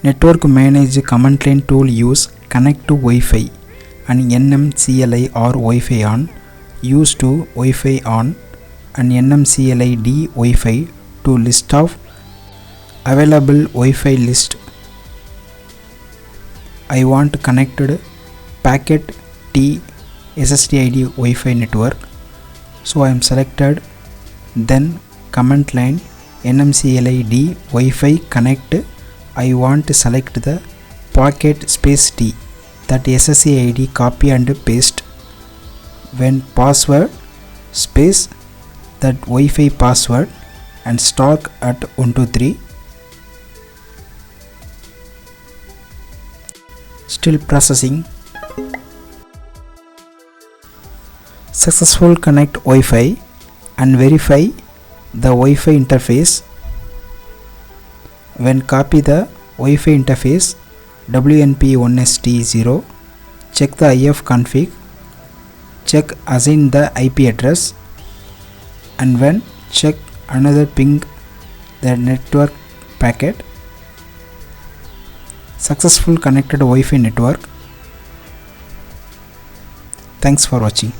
Network manage command line tool use connect to Wi-Fi and nmcli or Wi-Fi on, use to Wi-Fi on and nmcli d Wi-Fi to list of available Wi-Fi list. I want connected packet T SSID Wi-Fi network, so I am selected. Then command line nmcli d Wi-Fi connect. I want to select the packet space T, that SSID copy and paste. When password space that Wi-Fi password and start at 123. Still processing. Successful connect Wi-Fi and verify the Wi-Fi interface. When copy the Wi-Fi interface WNP1ST0, check the IF config, check assign the IP address, and when check another ping the network packet. Successful connected Wi-Fi network. Thanks for watching.